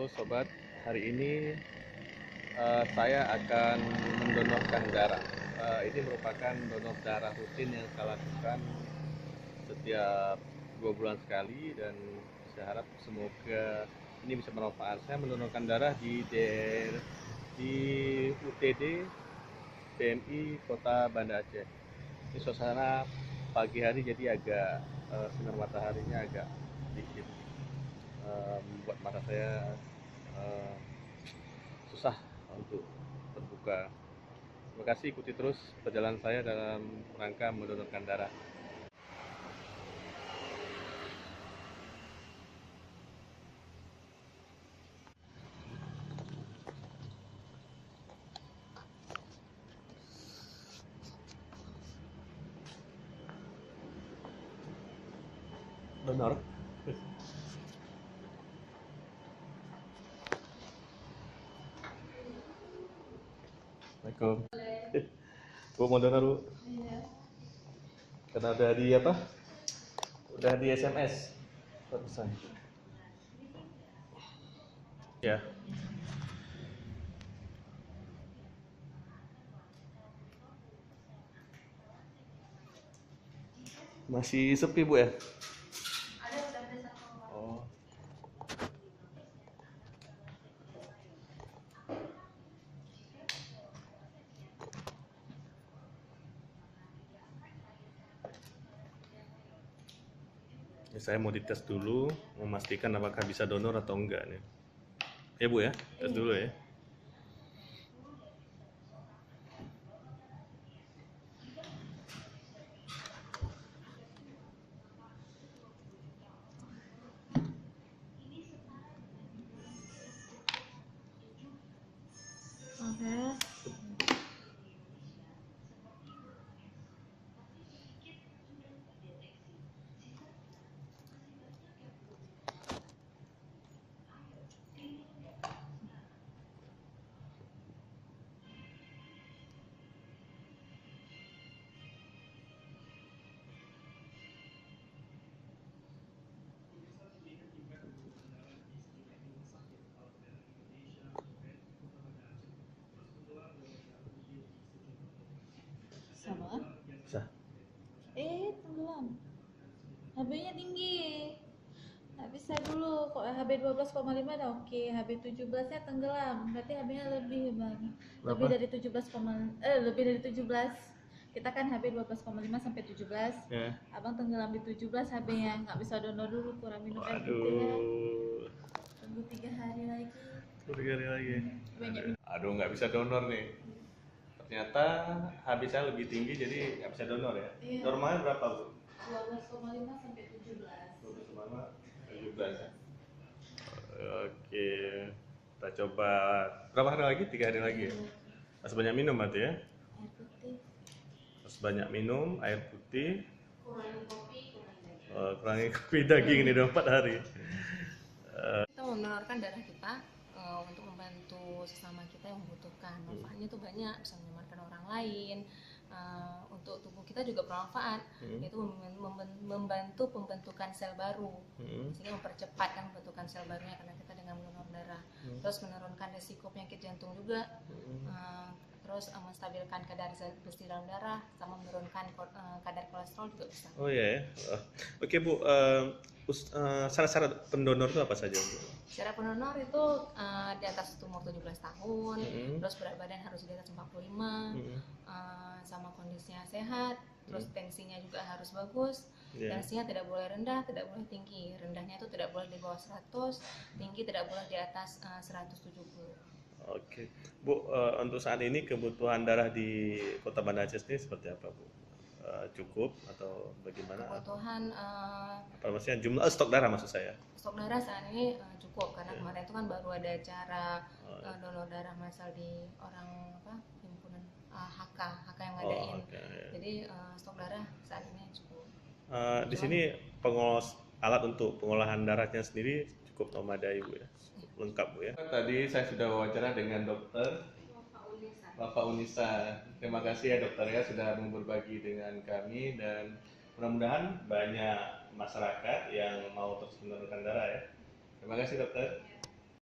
Halo sobat, hari ini saya akan mendonorkan darah. Ini merupakan donor darah rutin yang saya lakukan setiap 2 bulan sekali, dan saya harap semoga ini bisa bermanfaat. Saya mendonorkan darah di UTD PMI Kota Banda Aceh. Ini suasana pagi hari, jadi agak sinar mataharinya agak sedikit membuat mata saya eh, susah untuk terbuka. Terima kasih, ikuti terus perjalanan saya dalam rangka mendonorkan darah. Donor. Assalamualaikum. Bu mau donor, Bu? Karena udah di apa? Udah di SMS. Pesan. Ya. Masih sepi, Bu ya? Oh. Ya, saya mau dites dulu, memastikan apakah bisa donor atau enggak nih. Ya, Bu ya, tes dulu ya. Oke. Sama. Sah. Tenggelam. HB-nya tinggi. Nggak bisa dulu. Kok HB 12,5 dah oke. HB 17-nya tenggelam. Berarti HB-nya lebih, Bang. Lebih Berapa? dari 17, lebih dari 17. Kita kan HB 12,5 sampai 17. Ya. Abang tenggelam di 17 HB-nya. Nggak bisa donor dulu, kurang minum air putih ya. Waduh. Tunggu 3 hari lagi. 3 hari lagi. Banyak Aduh, nggak bisa donor nih. Ternyata HB saya lebih tinggi, jadi nggak bisa donor ya. Iya. Normalnya berapa, Bu? 12,5 sampai 17. 17 ya. Oke, kita coba berapa hari lagi? 3 hari lagi ya. Harus banyak minum berarti ya. Air putih. Harus banyak minum air putih. Kurangi kopi, kurangi daging. Kurangi kopi daging ini 24 hari. Kita mendonorkan darah kita untuk membantu sesama kita yang membutuhkan. Manfaatnya itu banyak, bisa menyelamatkan orang lain. Untuk tubuh kita juga bermanfaat, yaitu membantu pembentukan sel baru, sehingga mempercepat kan pembentukan sel barunya karena kita dengan mendonor darah. Terus menurunkan risiko penyakit jantung juga, terus menstabilkan kadar zat besi dalam darah, sama menurunkan kadar kolesterol juga bisa. Oh iya ya. Oke, Bu, syarat-syarat pendonor itu apa saja, Bu? Syarat pendonor itu di atas umur 17 tahun, terus berat badan harus di atas 45, sama kondisinya sehat, terus tensinya juga harus bagus. Tensinya tidak boleh rendah, tidak boleh tinggi. Rendahnya itu tidak boleh di bawah 100, tinggi tidak boleh di atas 170. Oke, Bu, untuk saat ini kebutuhan darah di Kota Banda Aceh ini seperti apa, Bu? Cukup atau bagaimana? Kebutuhan Apa maksudnya jumlah stok darah maksud saya? stok darah saat ini cukup, karena kemarin itu kan baru ada acara donor darah massal di orang himpunan HK yang ngadain. Jadi stok darah saat ini cukup. Di sini alat untuk pengolahan darahnya sendiri cukup memadai, Bu ya, lengkap, Bu ya. Tadi saya sudah wawancara dengan dokter Bapak Unisa. Terima kasih ya dokter ya sudah mau berbagi dengan kami, dan mudah-mudahan banyak masyarakat yang mau terus mendonorkan darah ya. Terima kasih dokter.